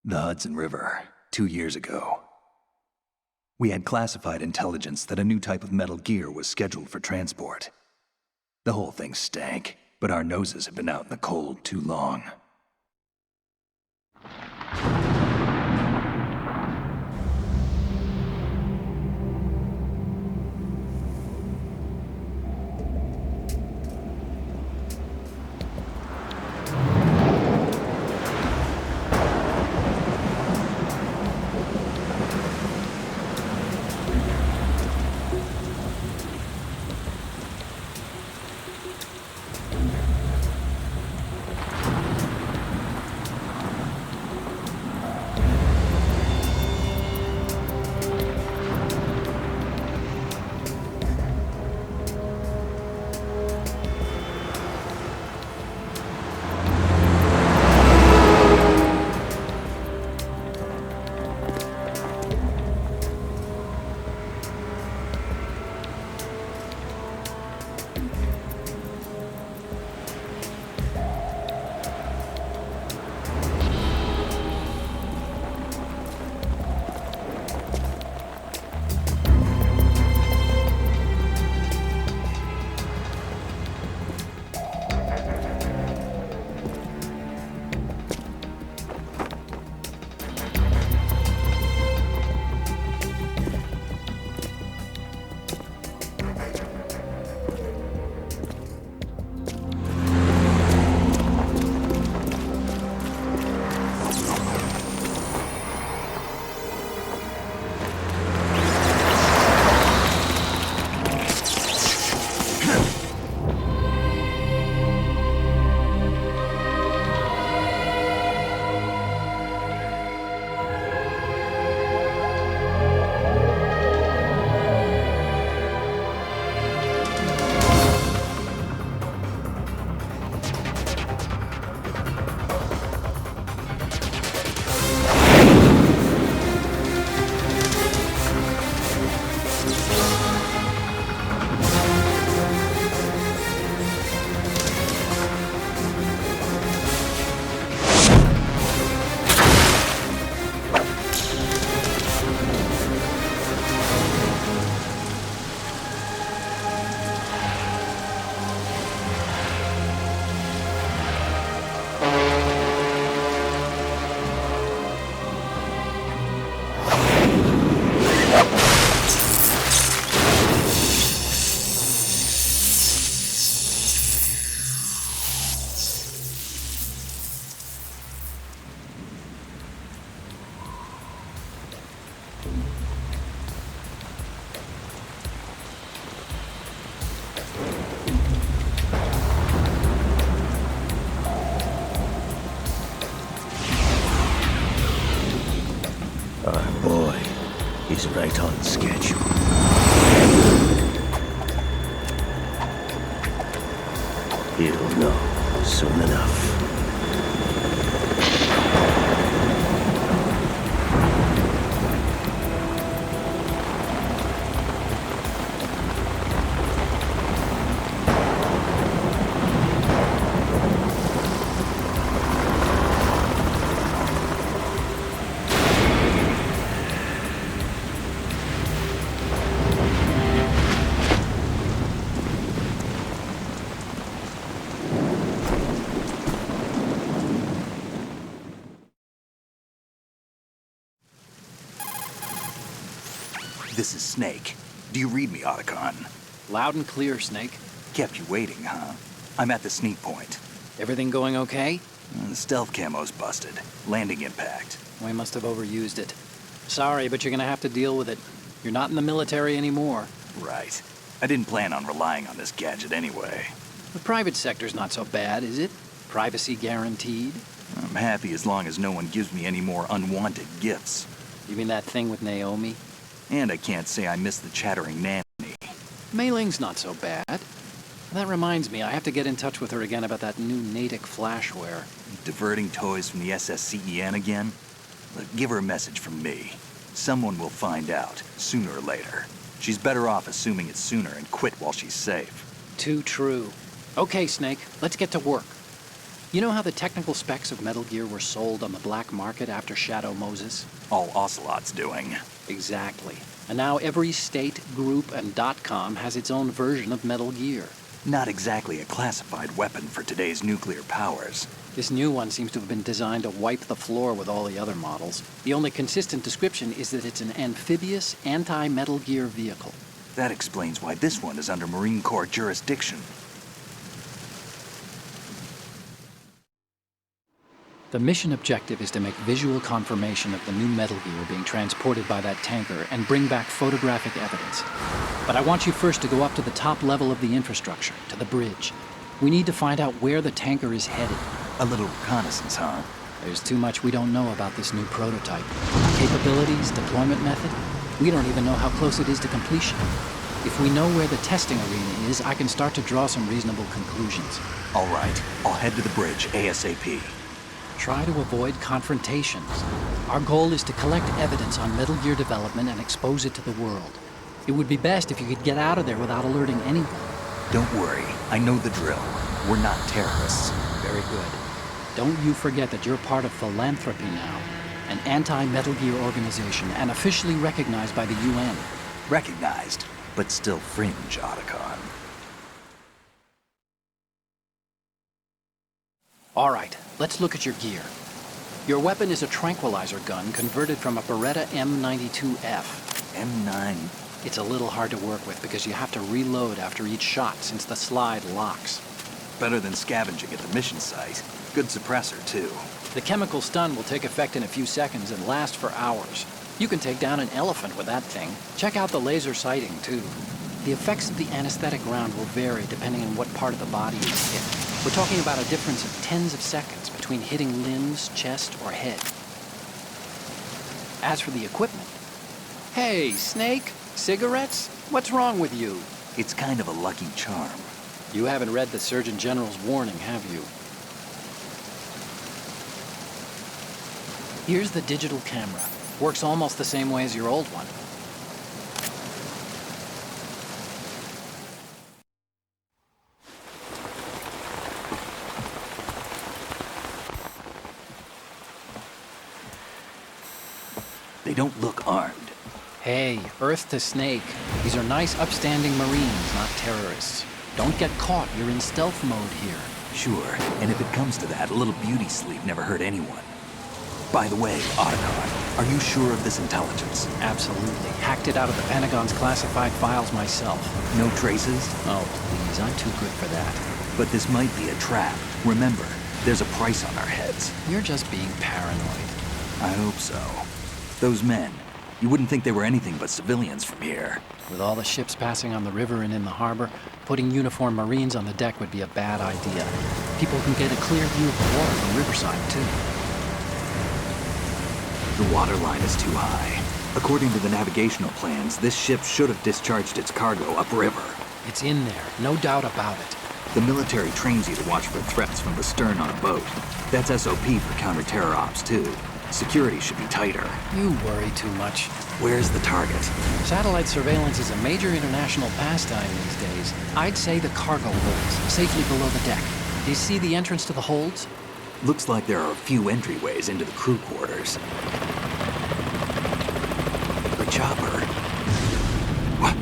The Hudson River, 2 years ago. We had classified intelligence that a new type of metal gear was scheduled for transport. The whole thing stank, but our noses had been out in the cold too long. Our boy is right on schedule. He'll know soon enough. This is Snake. Do you read me, Otacon? Loud and clear, Snake. Kept you waiting, huh? I'm at the sneak point. Everything going okay? The stealth camo's busted. Landing impact. We must have overused it. Sorry, but you're gonna have to deal with it. You're not in the military anymore. Right. I didn't plan on relying on this gadget anyway. The private sector's not so bad, is it? Privacy guaranteed? I'm happy as long as no one gives me any more unwanted gifts. You mean that thing with Naomi? And I can't say I miss the chattering nanny. Mei Ling's not so bad. That reminds me, I have to get in touch with her again about that new Natick flashware. Diverting toys from the SSCEN again? Look, give her a message from me. Someone will find out, sooner or later. She's better off assuming it sooner and quit while she's safe. Too true. Okay, Snake, let's get to work. You know how the technical specs of Metal Gear were sold on the black market after Shadow Moses? All Ocelot's doing. Exactly. And now every state, group, and .com has its own version of Metal Gear. Not exactly a classified weapon for today's nuclear powers. This new one seems to have been designed to wipe the floor with all the other models. The only consistent description is that it's an amphibious, anti-Metal Gear vehicle. That explains why this one is under Marine Corps jurisdiction. The mission objective is to make visual confirmation of the new Metal Gear being transported by that tanker and bring back photographic evidence. But I want you first to go up to the top level of the infrastructure, to the bridge. We need to find out where the tanker is headed. A little reconnaissance, huh? There's too much we don't know about this new prototype. Capabilities, deployment method. We don't even know how close it is to completion. If we know where the testing arena is, I can start to draw some reasonable conclusions. All right, I'll head to the bridge ASAP. Try to avoid confrontations. Our goal is to collect evidence on Metal Gear development and expose it to the world. It would be best if you could get out of there without alerting anyone. Don't worry, I know the drill. We're not terrorists. Very good. Don't you forget that you're part of Philanthropy now, an anti-Metal Gear organization and officially recognized by the UN. Recognized, but still fringe, Otacon. All right, let's look at your gear. Your weapon is a tranquilizer gun converted from a Beretta M92F. M9. It's a little hard to work with because you have to reload after each shot since the slide locks. Better than scavenging at the mission site. Good suppressor, too. The chemical stun will take effect in a few seconds and last for hours. You can take down an elephant with that thing. Check out the laser sighting, too. The effects of the anesthetic round will vary depending on what part of the body is hit. We're talking about a difference of tens of seconds between hitting limbs, chest, or head. As for the equipment... Hey, Snake! Cigarettes? What's wrong with you? It's kind of a lucky charm. You haven't read the Surgeon General's warning, have you? Here's the digital camera. Works almost the same way as your old one. They don't look armed. Hey, Earth to Snake. These are nice, upstanding Marines, not terrorists. Don't get caught. You're in stealth mode here. Sure, and if it comes to that, a little beauty sleep never hurt anyone. By the way, Otacon, are you sure of this intelligence? Absolutely. Hacked it out of the Pentagon's classified files myself. No traces? Oh, please, I'm too good for that. But this might be a trap. Remember, there's a price on our heads. You're just being paranoid. I hope so. Those men, you wouldn't think they were anything but civilians from here. With all the ships passing on the river and in the harbor, putting uniformed Marines on the deck would be a bad idea. People can get a clear view of the water from Riverside, too. The water line is too high. According to the navigational plans, this ship should have discharged its cargo upriver. It's in there, no doubt about it. The military trains you to watch for threats from the stern on a boat. That's SOP for counter-terror ops, too. Security should be tighter. You worry too much. Where's the target? Satellite surveillance is a major international pastime these days. I'd say the cargo holds, safely below the deck. Do you see the entrance to the holds? Looks like there are a few entryways into the crew quarters. The chopper. What?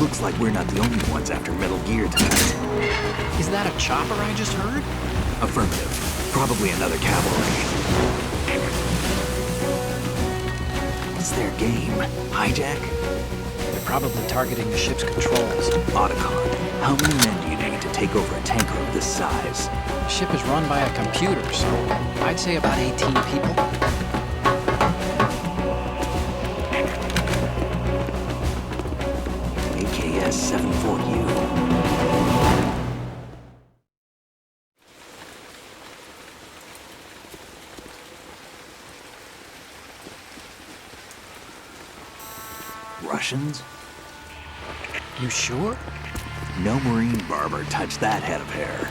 Looks like we're not the only ones after Metal Gear tonight. Is that a chopper I just heard? Affirmative. Probably another cavalry. What's their game? Hijack? They're probably targeting the ship's controls. Otacon, how many men do you need to take over a tanker of this size? The ship is run by a computer, so I'd say about 18 people. AKS 74U. Russians? You sure? No marine barber touched that head of hair.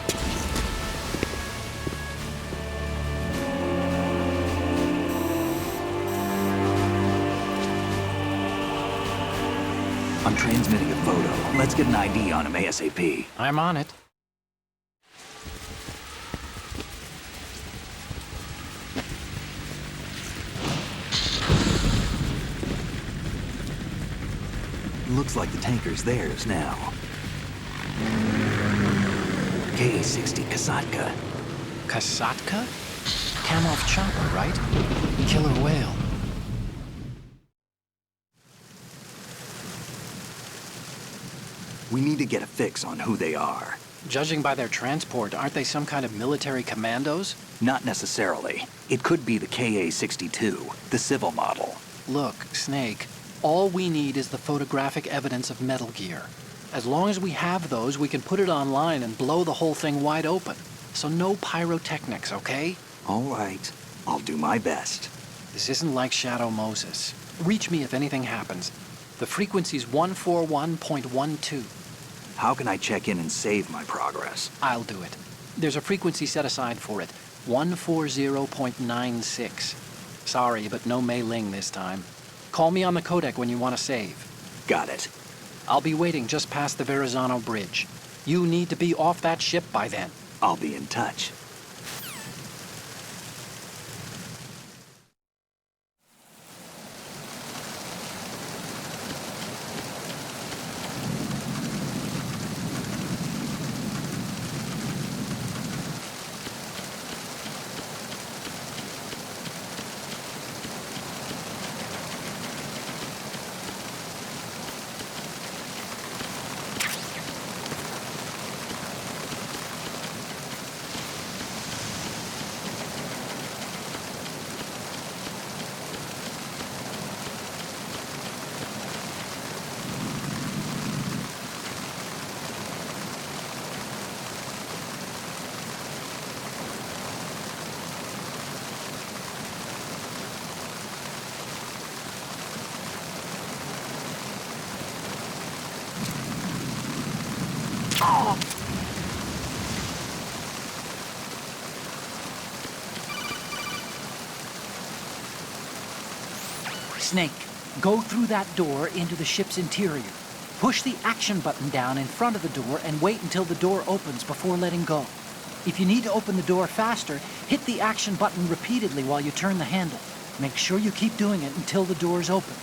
I'm transmitting a photo. Let's get an ID on him ASAP. I'm on it. Looks like the tanker's theirs now. Ka-60 Kasatka. Kasatka? Kamov chopper, right? Killer whale. We need to get a fix on who they are. Judging by their transport, aren't they some kind of military commandos? Not necessarily. It could be the Ka-62, the civil model. Look, Snake, all we need is the photographic evidence of Metal Gear. As long as we have those, we can put it online and blow the whole thing wide open. So no pyrotechnics, okay? All right. I'll do my best. This isn't like Shadow Moses. Reach me if anything happens. The frequency's 141.12. How can I check in and save my progress? I'll do it. There's a frequency set aside for it. 140.96. Sorry, but no Mei Ling this time. Call me on the codec when you want to save. Got it. I'll be waiting just past the Verrazano Bridge. You need to be off that ship by then. I'll be in touch. Snake, go through that door into the ship's interior. Push the action button down in front of the door and wait until the door opens before letting go. If you need to open the door faster, hit the action button repeatedly while you turn the handle. Make sure you keep doing it until the door's open.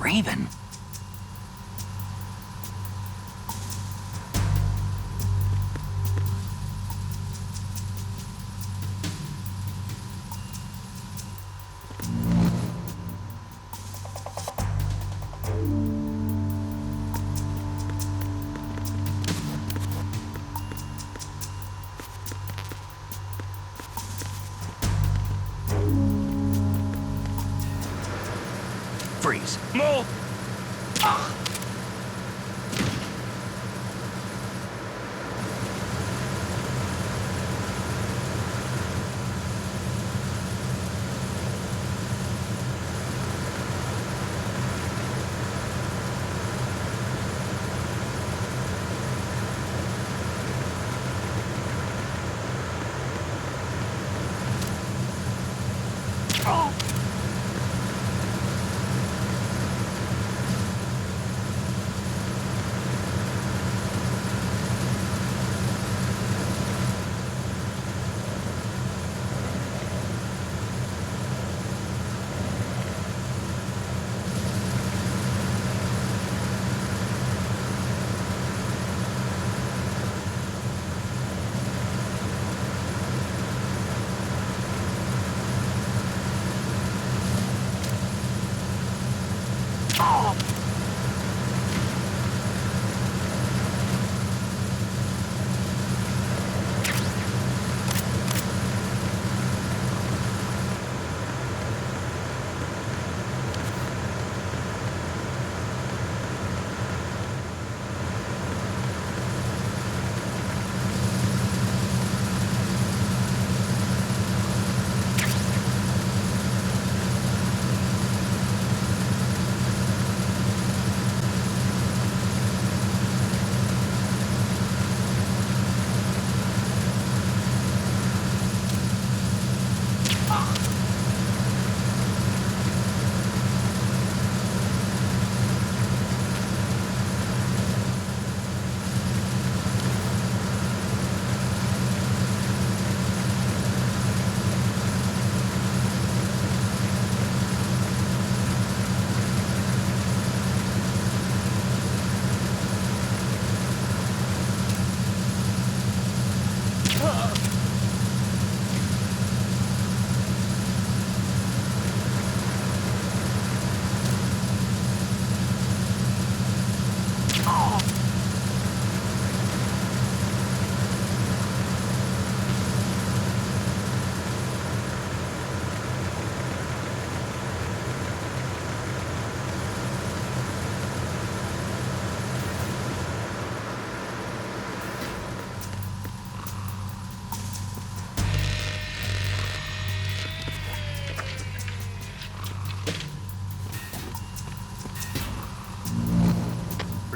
Raven. Freeze. Move!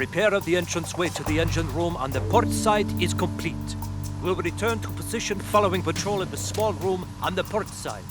Repair of the entranceway to the engine room on the port side is complete. We'll return to position following patrol in the small room on the port side.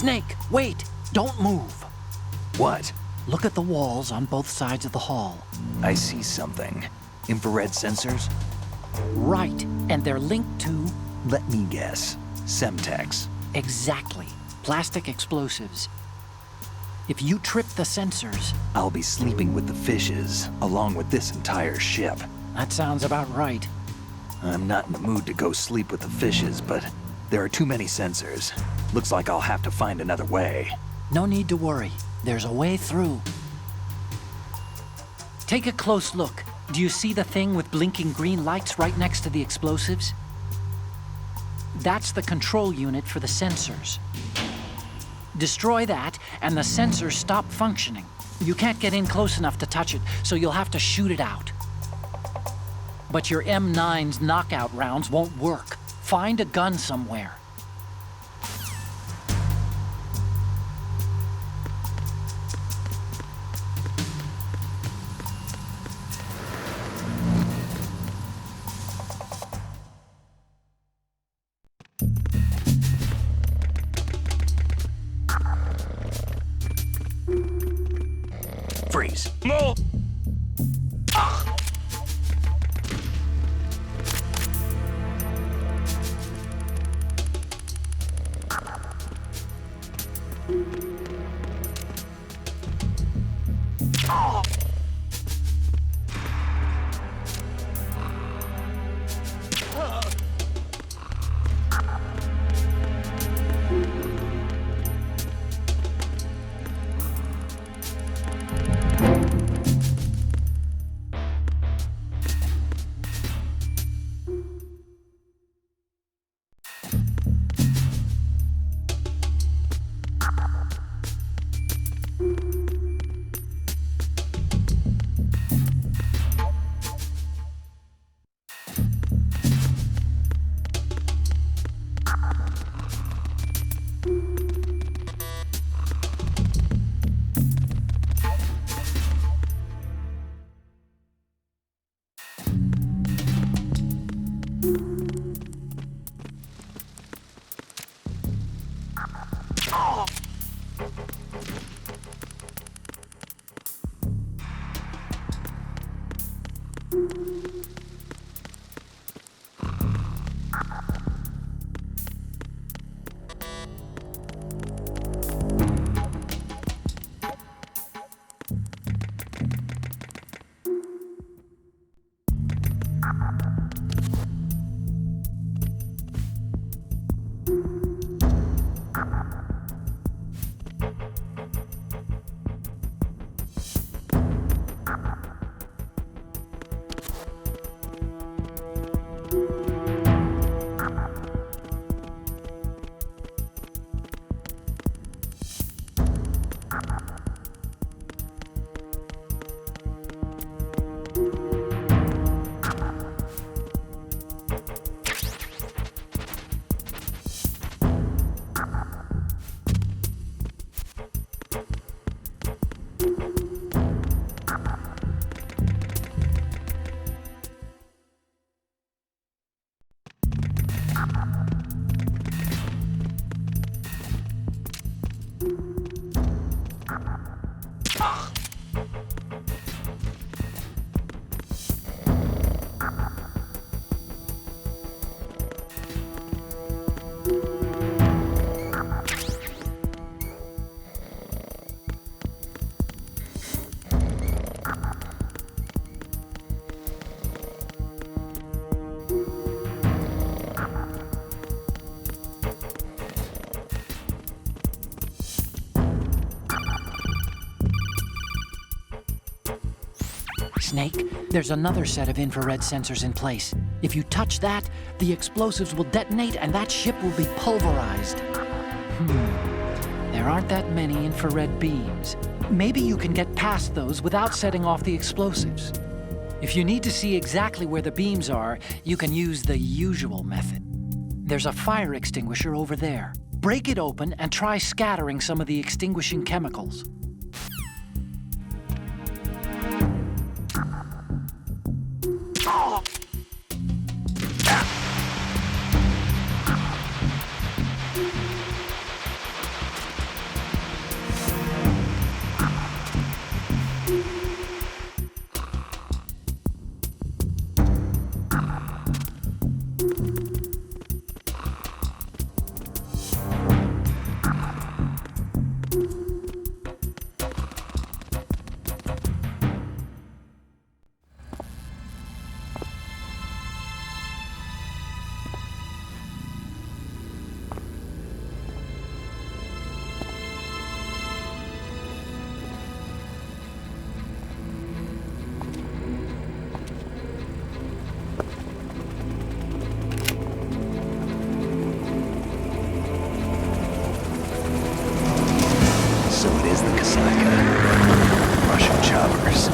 Snake, wait! Don't move! What? Look at the walls on both sides of the hall. I see something. Infrared sensors? Right, and they're linked to... Let me guess. Semtex. Exactly. Plastic explosives. If you trip the sensors... I'll be sleeping with the fishes, along with this entire ship. That sounds about right. I'm not in the mood to go sleep with the fishes, but there are too many sensors. Looks like I'll have to find another way. No need to worry. There's a way through. Take a close look. Do you see the thing with blinking green lights right next to the explosives? That's the control unit for the sensors. Destroy that, and the sensors stop functioning. You can't get in close enough to touch it, so you'll have to shoot it out. But your M9's knockout rounds won't work. Find a gun somewhere. Freeze. No! Snake, there's another set of infrared sensors in place. If you touch that, the explosives will detonate and that ship will be pulverized. There aren't that many infrared beams. Maybe you can get past those without setting off the explosives. If you need to see exactly where the beams are, you can use the usual method. There's a fire extinguisher over there. Break it open and try scattering some of the extinguishing chemicals. So it is the Kasaka. Russian choppers.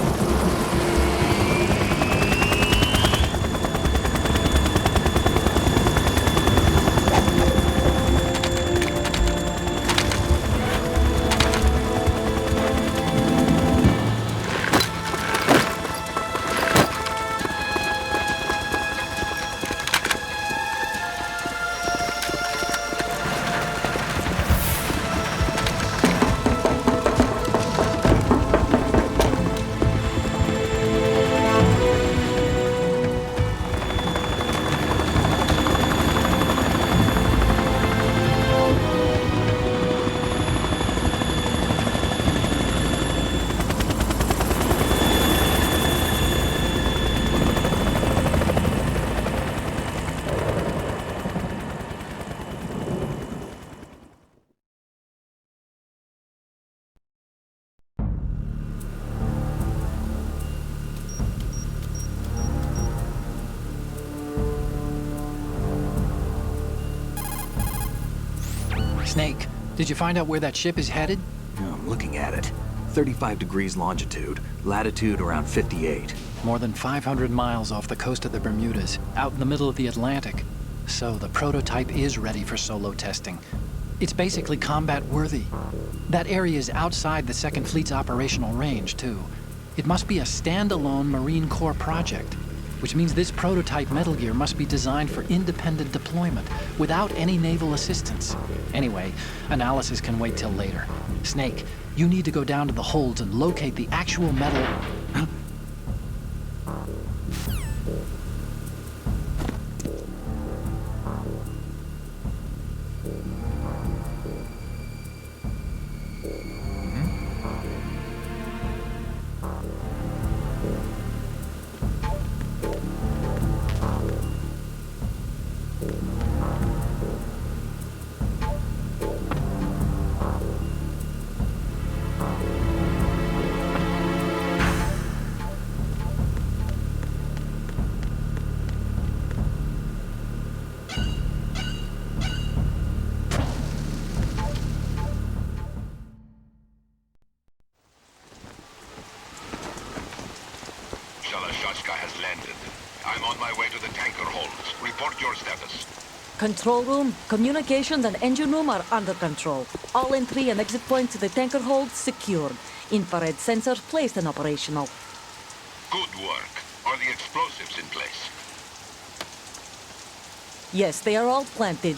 Snake, did you find out where that ship is headed? I'm looking at it. 35 degrees longitude, latitude around 58. More than 500 miles off the coast of the Bermudas, out in the middle of the Atlantic. So the prototype is ready for solo testing. It's basically combat worthy. That area is outside the Second Fleet's operational range, too. It must be a standalone Marine Corps project, which means this prototype Metal Gear must be designed for independent deployment, without any naval assistance. Anyway, analysis can wait till later. Snake, you need to go down to the holds and locate the actual metal... Shalashaska has landed. I'm on my way to the tanker holds. Report your status. Control room, communications and engine room are under control. All entry and exit points to the tanker hold secured. Infrared sensors placed and operational. Good work. Are the explosives in place? Yes, they are all planted.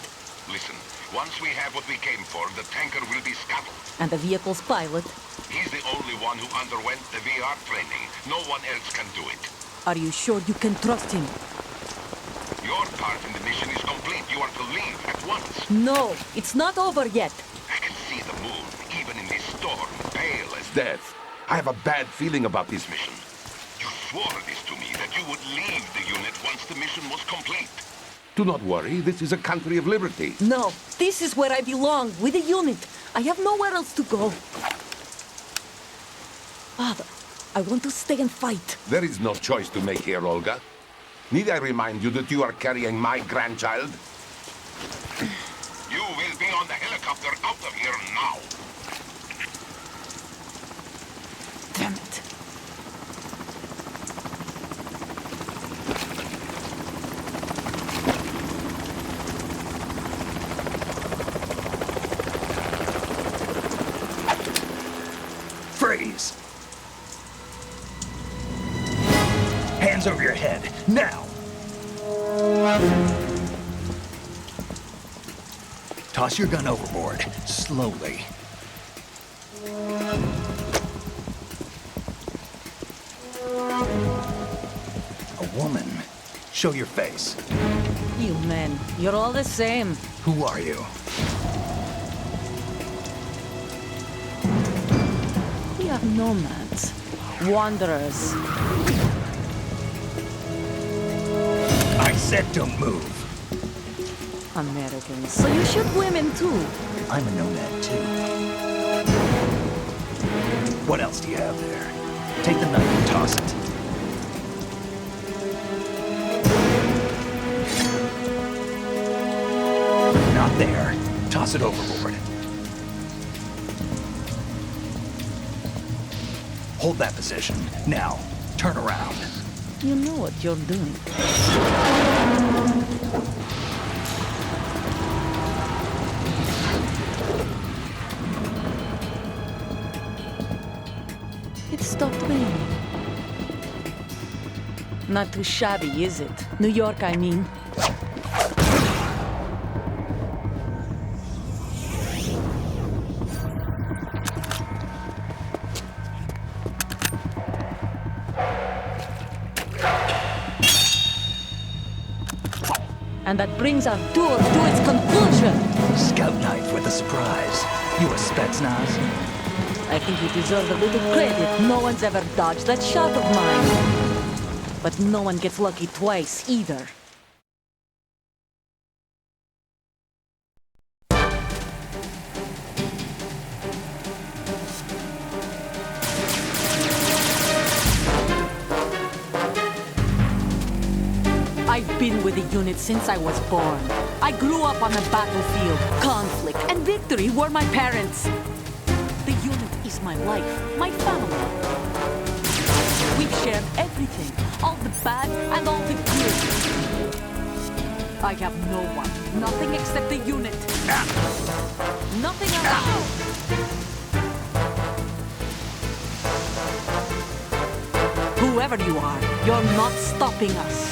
Listen, once we have what we came for, the tanker will be scuttled. And the vehicle's pilot. He's the only one who underwent the VR training. No one else can do it. Are you sure you can trust him? Your part in the mission is complete. You are to leave at once. No, it's not over yet. I can see the moon, even in this storm, pale as death. I have a bad feeling about this mission. You swore this to me, that you would leave the unit once the mission was complete. Do not worry, this is a country of liberty. No, this is where I belong, with the unit. I have nowhere else to go. Father, I want to stay and fight. There is no choice to make here, Olga. Need I remind you that you are carrying my grandchild? You will be on the helicopter out of here now. Damn it. Freeze! Hands over your head, now! Toss your gun overboard, slowly. A woman. Show your face. You men, you're all the same. Who are you? We are nomads. Wanderers. I said don't move. Americans. So you shoot women too. I'm a nomad too. What else do you have there? Take the knife and toss it. Not there. Toss it overboard. Hold that position. Now, turn around. You know what you're doing. It stopped raining. Not too shabby, is it? New York, I mean. And that brings our tour to its conclusion. Scout knife with a surprise. You a Spetsnaz? I think you deserve a little credit. No one's ever dodged that shot of mine. But no one gets lucky twice, either. I've been with the unit since I was born. I grew up on the battlefield. Conflict and victory were my parents. The unit is my life, my family. We've shared everything, all the bad and all the good. I have no one, nothing except the unit. Nothing else. Whoever you are, you're not stopping us.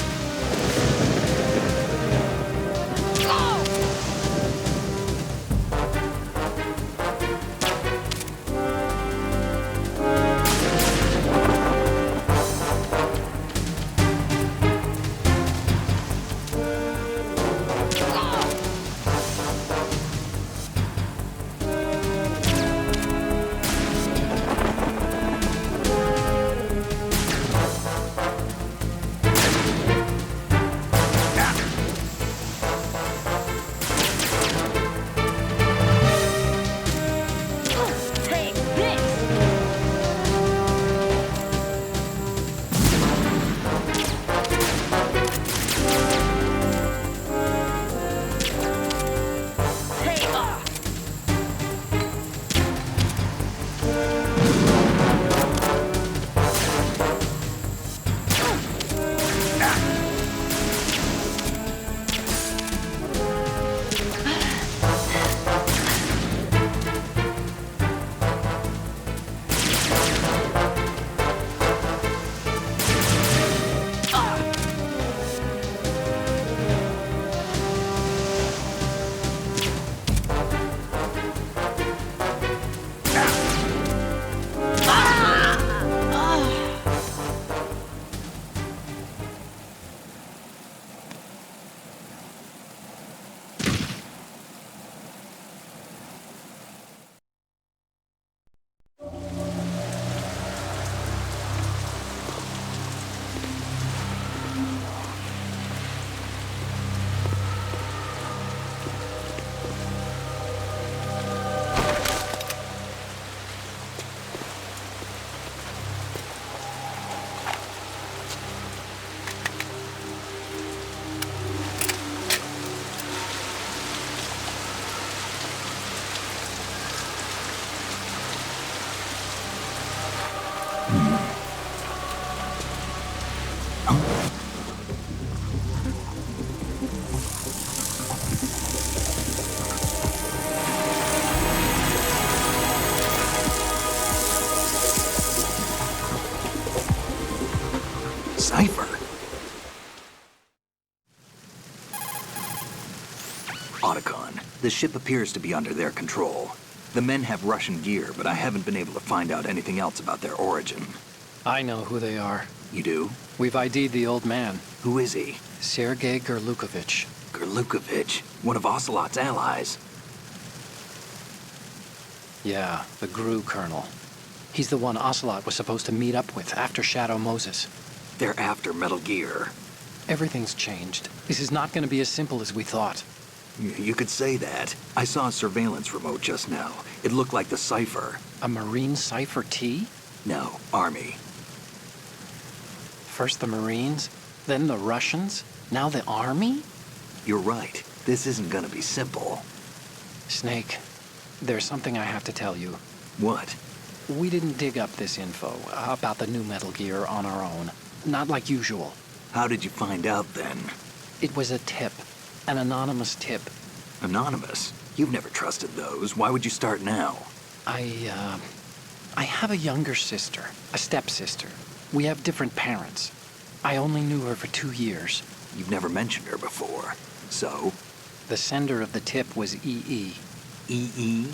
Cypher? Otacon, the ship appears to be under their control. The men have Russian gear, but I haven't been able to find out anything else about their origin. I know who they are. You do? We've ID'd the old man, Who is he? Sergei Gerlukovich. Gerlukovich, one of Ocelot's allies. Yeah, the GRU colonel. He's the one Ocelot was supposed to meet up with after Shadow Moses. They're after Metal Gear. Everything's changed. This is not going to be as simple as we thought. You could say that. I saw a surveillance remote just now. It looked like the Cypher. A Marine Cypher T? No, Army. First the Marines, then the Russians, now the Army? You're right. This isn't gonna be simple. Snake, there's something I have to tell you. What? We didn't dig up this info about the new Metal Gear on our own. Not like usual. How did you find out then? It was a tip. An anonymous tip. Anonymous? You've never trusted those. Why would you start now? I have a younger sister, a stepsister. We have different parents. I only knew her for 2 years. You've never mentioned her before. So? The sender of the tip was EE. EE?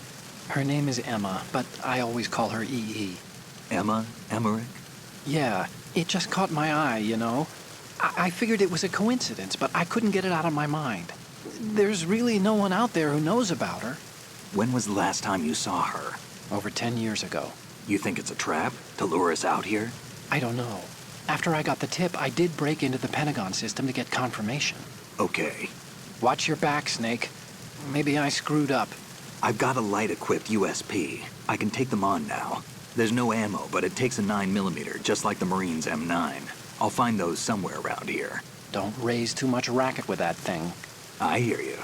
Her name is Emma, but I always call her EE. Emma? Emmerich? Yeah, it just caught my eye, you know? I figured it was a coincidence, but I couldn't get it out of my mind. There's really no one out there who knows about her. When was the last time you saw her? Over 10 years ago. You think it's a trap? To lure us out here? I don't know. After I got the tip, I did break into the Pentagon system to get confirmation. Okay. Watch your back, Snake. Maybe I screwed up. I've got a light-equipped USP. I can take them on now. There's no ammo, but it takes a 9mm, just like the Marines' M9. I'll find those somewhere around here. Don't raise too much racket with that thing. I hear you.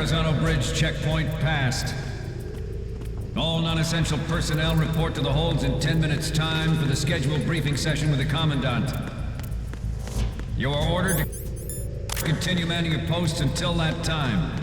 Verrazano Bridge checkpoint passed. All non-essential personnel report to the holds in 10 minutes' time for the scheduled briefing session with the Commandant. You are ordered to continue manning your posts until that time.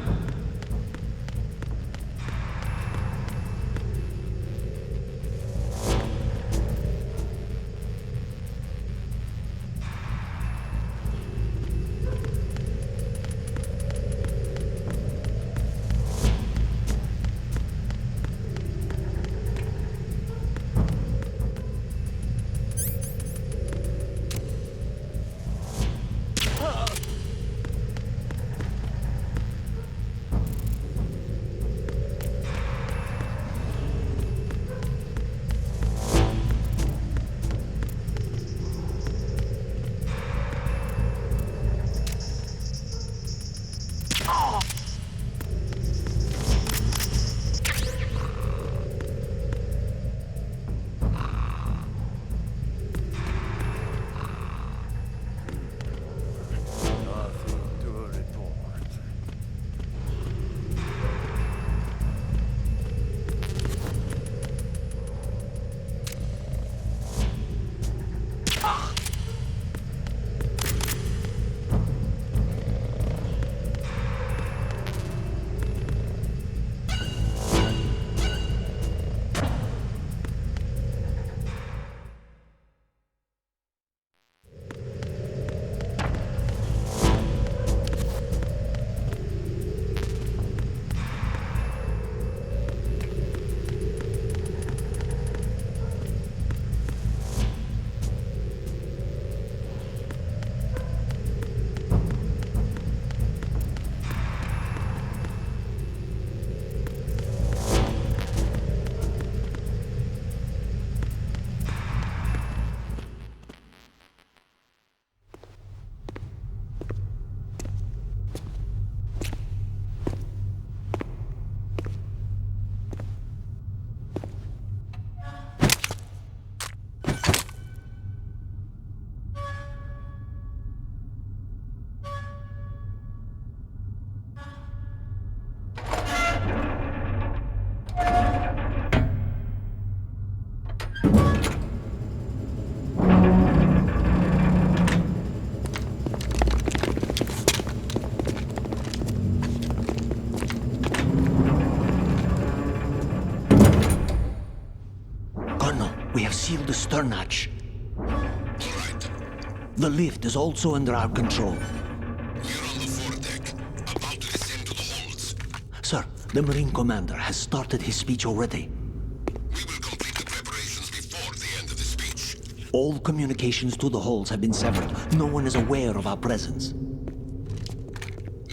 We have sealed the stern hatch. All right. The lift is also under our control. We're on the foredeck, about to descend to the holds. Sir, the Marine Commander has started his speech already. We will complete the preparations before the end of the speech. All communications to the holds have been severed. No one is aware of our presence.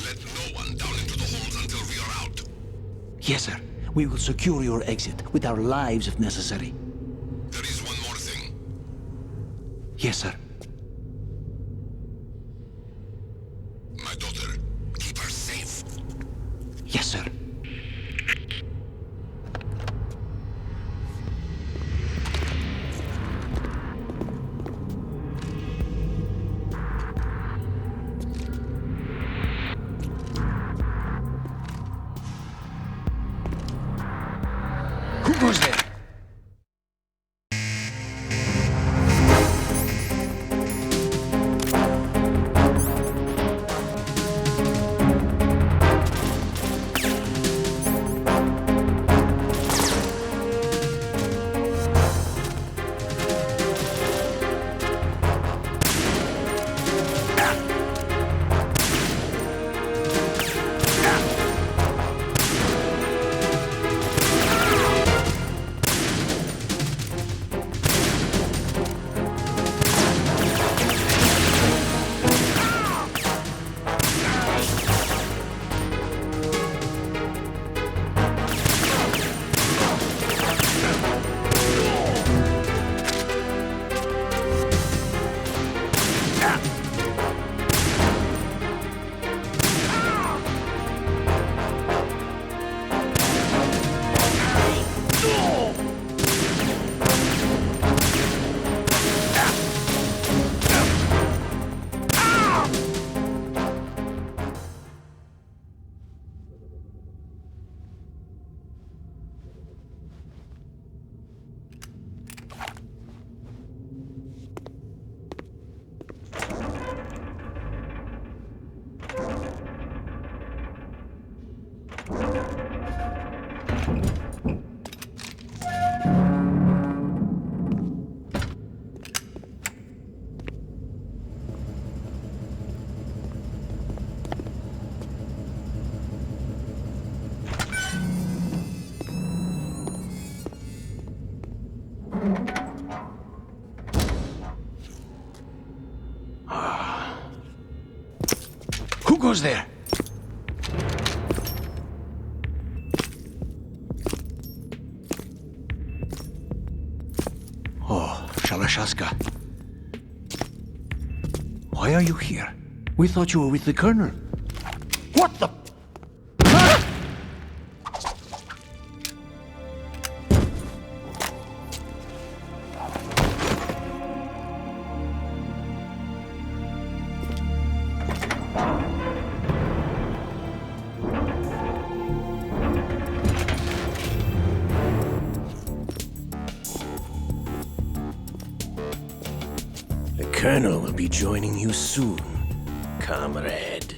Let no one down into the holds until we are out. Yes, sir. We will secure your exit with our lives if necessary. There is one more thing. Yes, sir. My daughter, keep her safe. Yes, sir. Who goes there? Who goes there? Oh, Shalashaska. Why are you here? We thought you were with the Colonel. What the? The Colonel will be joining you soon, comrade.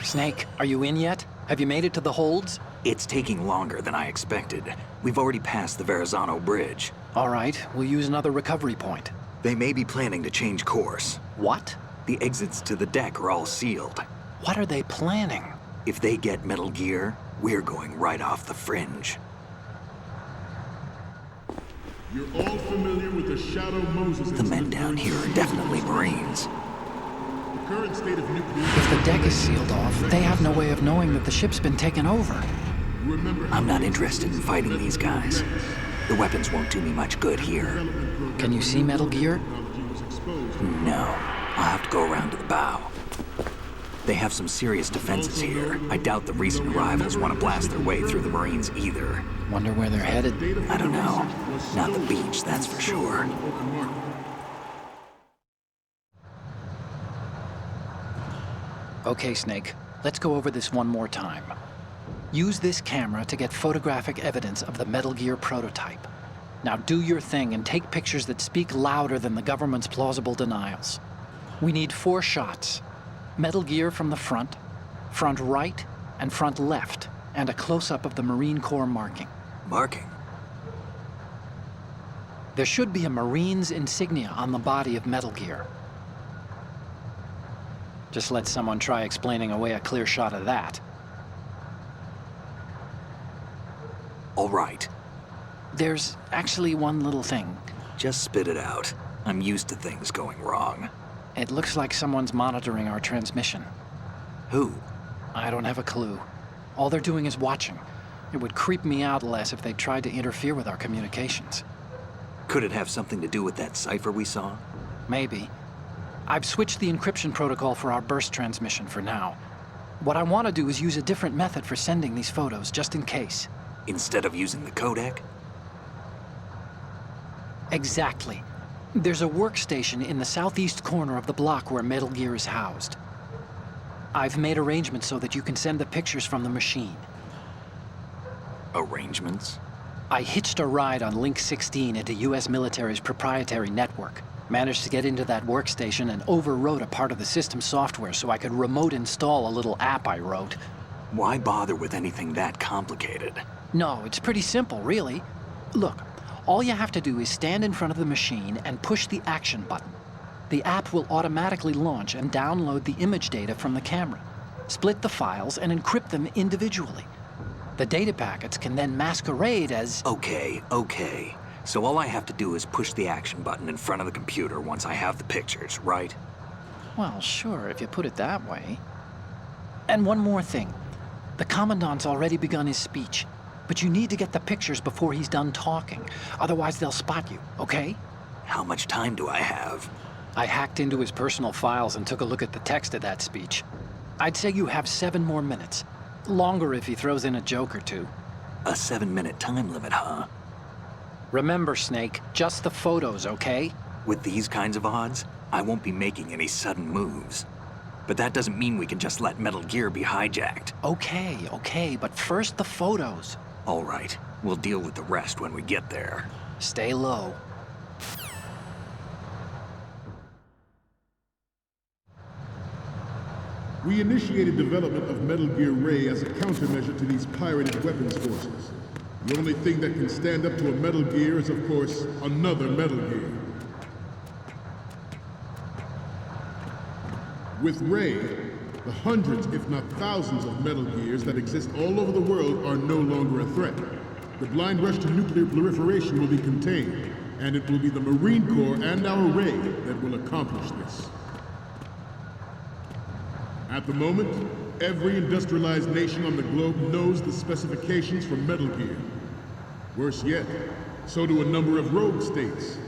Snake, are you in yet? Have you made it to the holds? It's taking longer than I expected. We've already passed the Verrazano Bridge. All right, we'll use another recovery point. They may be planning to change course. What? The exits to the deck are all sealed. What are they planning? If they get Metal Gear, we're going right off the fringe. You're all familiar with the Shadow Moses The men down here are definitely Marines. The current state of nuclear... If the deck is sealed off, they have no way of knowing that the ship's been taken over. I'm not interested in fighting these guys. The weapons won't do me much good here. Can you see Metal Gear? No. I'll have to go around to the bow. They have some serious defenses here. I doubt the recent arrivals want to blast their way through the Marines either. Wonder where they're headed? I don't know. Not the beach, that's for sure. Okay, Snake. Let's go over this one more time. Use this camera to get photographic evidence of the Metal Gear prototype. Now do your thing and take pictures that speak louder than the government's plausible denials. We need 4 shots. Metal Gear from the front right, and front left, and a close-up of the Marine Corps marking. Marking? There should be a Marine's insignia on the body of Metal Gear. Just let someone try explaining away a clear shot of that. All right. There's actually one little thing. Just spit it out. I'm used to things going wrong. It looks like someone's monitoring our transmission. Who? I don't have a clue. All they're doing is watching. It would creep me out less if they tried to interfere with our communications. Could it have something to do with that cipher we saw? Maybe. I've switched the encryption protocol for our burst transmission for now. What I want to do is use a different method for sending these photos, just in case. Instead of using the codec? Exactly. There's a workstation in the southeast corner of the block where Metal Gear is housed. I've made arrangements so that you can send the pictures from the machine. Arrangements? I hitched a ride on Link 16 into US military's proprietary network. Managed to get into that workstation and overwrote a part of the system software so I could remote install a little app I wrote. Why bother with anything that complicated? No, it's pretty simple, really. Look, all you have to do is stand in front of the machine and push the action button. The app will automatically launch and download the image data from the camera, split the files, and encrypt them individually. The data packets can then masquerade as... Okay. So all I have to do is push the action button in front of the computer once I have the pictures, right? Well, sure, if you put it that way. And one more thing. The Commandant's already begun his speech, but you need to get the pictures before he's done talking. Otherwise, they'll spot you, okay? How much time do I have? I hacked into his personal files and took a look at the text of that speech. I'd say you have 7 more minutes. Longer if he throws in a joke or two. A 7-minute time limit, huh? Remember, Snake, just the photos, okay? With these kinds of odds, I won't be making any sudden moves. But that doesn't mean we can just let Metal Gear be hijacked. Okay, but first the photos. All right, we'll deal with the rest when we get there. Stay low. We initiated development of Metal Gear Ray as a countermeasure to these pirated weapons forces. The only thing that can stand up to a Metal Gear is, of course, another Metal Gear. With Ray, the hundreds, if not thousands, of Metal Gears that exist all over the world are no longer a threat. The blind rush to nuclear proliferation will be contained, and it will be the Marine Corps and our Ray that will accomplish this. At the moment, every industrialized nation on the globe knows the specifications for Metal Gear. Worse yet, so do a number of rogue states.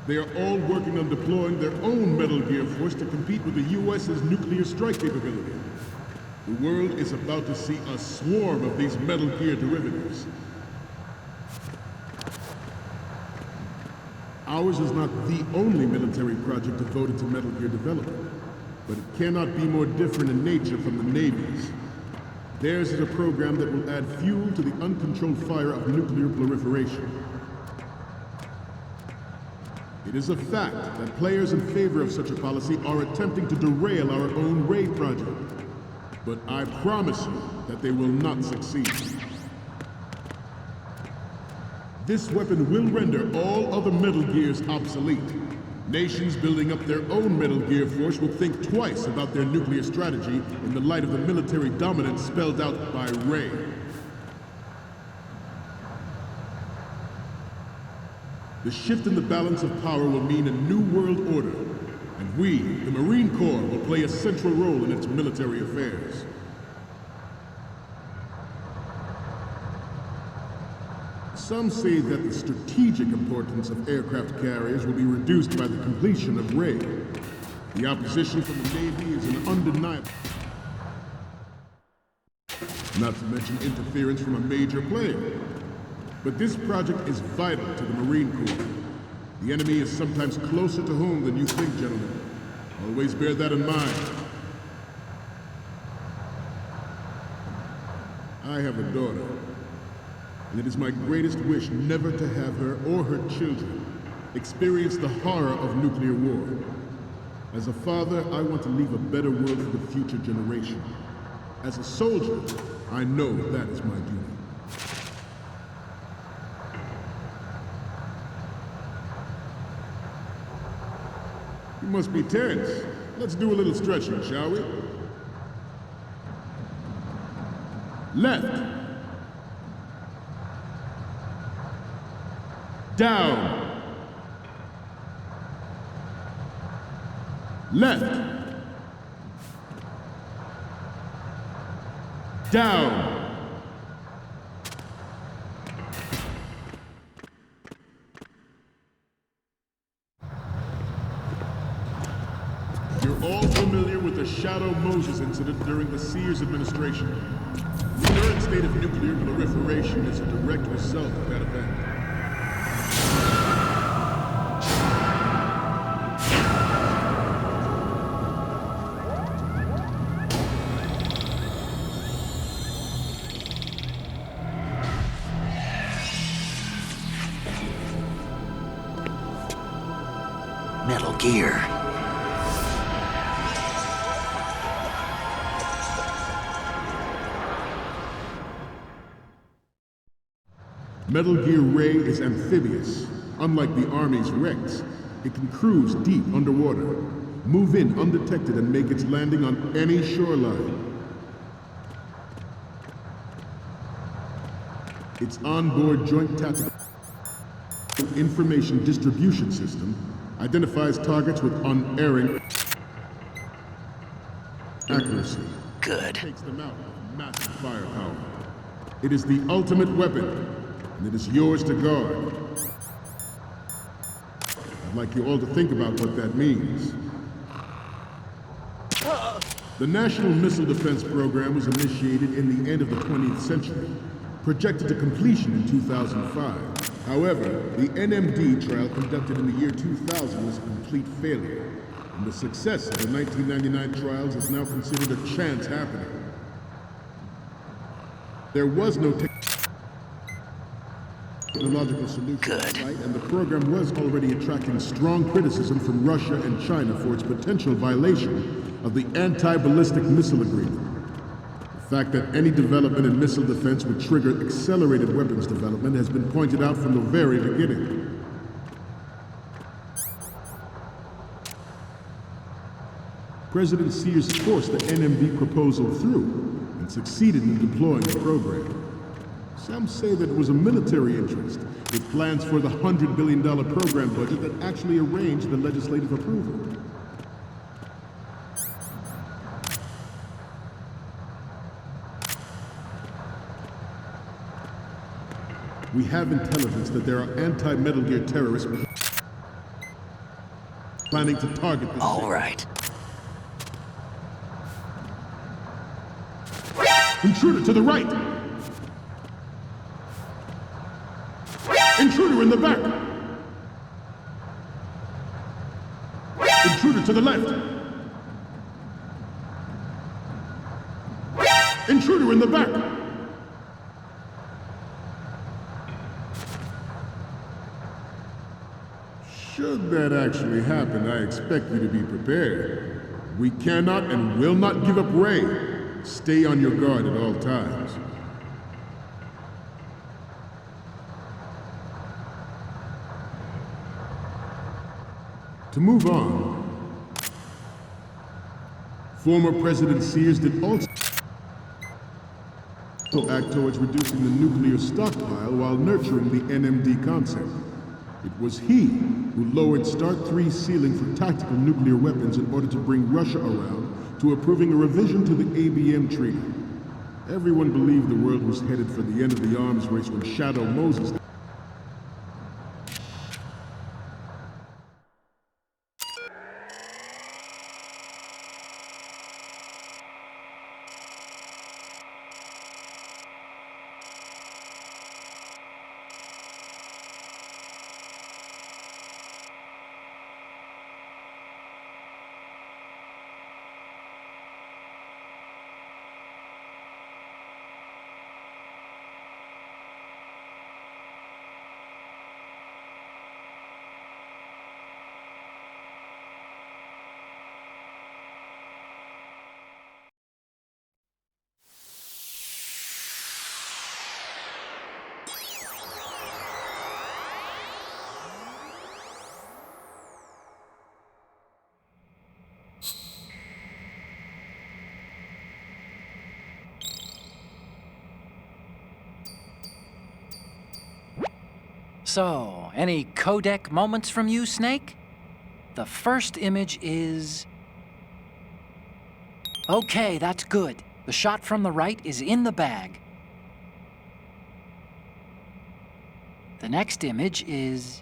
They are all working on deploying their own Metal Gear force to compete with the US's nuclear strike capability. The world is about to see a swarm of these Metal Gear derivatives. Ours is not the only military project devoted to Metal Gear development, but it cannot be more different in nature from the Navy's. Theirs is a program that will add fuel to the uncontrolled fire of nuclear proliferation. It is a fact that players in favor of such a policy are attempting to derail our own Ray project. But I promise you that they will not succeed. This weapon will render all other Metal Gears obsolete. Nations building up their own Metal Gear force will think twice about their nuclear strategy in the light of the military dominance spelled out by Ray. The shift in the balance of power will mean a new world order, and we, the Marine Corps, will play a central role in its military affairs. Some say that the strategic importance of aircraft carriers will be reduced by the completion of Ray. The opposition from the Navy is an undeniable. Not to mention interference from a major player. But this project is vital to the Marine Corps. The enemy is sometimes closer to home than you think, gentlemen. Always bear that in mind. I have a daughter, and it is my greatest wish never to have her or her children experience the horror of nuclear war. As a father, I want to leave a better world for the future generation. As a soldier, I know that is my duty. You must be tense. Let's do a little stretching, shall we? Left. Down. Left. Down. You're all familiar with the Shadow Moses incident during the Sears administration. The current state of nuclear proliferation is a direct result of that event. Metal Gear. Metal Gear Ray is amphibious. Unlike the Army's Rex, it can cruise deep underwater, move in undetected, and make its landing on any shoreline. Its onboard joint tactical information distribution system identifies targets with unerring accuracy. Good. Takes them out with massive firepower. It is the ultimate weapon, and it is yours to guard. I'd like you all to think about what that means. The National Missile Defense Program was initiated in the end of the 20th century, projected to completion in 2005. However, the NMD trial conducted in the year 2000 was a complete failure, and the success of the 1999 trials is now considered a chance happening. There was no technological solution to the fight, and the program was already attracting strong criticism from Russia and China for its potential violation of the Anti-Ballistic Missile Agreement. The fact that any development in missile defense would trigger accelerated weapons development has been pointed out from the very beginning. President Sears forced the NMD proposal through and succeeded in deploying the program. Some say that it was a military interest, with plans for the $100 billion program budget that actually arranged the legislative approval. We have intelligence that there are anti-Metal Gear terrorists planning to target this. All right. Intruder to the right! Intruder in the back! Intruder to the left! Intruder in the back! Should that actually happen, I expect you to be prepared. We cannot and will not give up Ray. Stay on your guard at all times. To move on, former President Sears did also act towards reducing the nuclear stockpile while nurturing the NMD concept. It was he who lowered START 3's ceiling for tactical nuclear weapons in order to bring Russia around to approving a revision to the ABM Treaty. Everyone believed the world was headed for the end of the arms race when Shadow Moses So, any codec moments from you, Snake? The first image is... Okay, that's good. The shot from the right is in the bag. The next image is...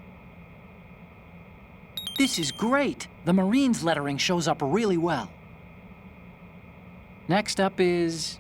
This is great! The Marines lettering shows up really well. Next up is...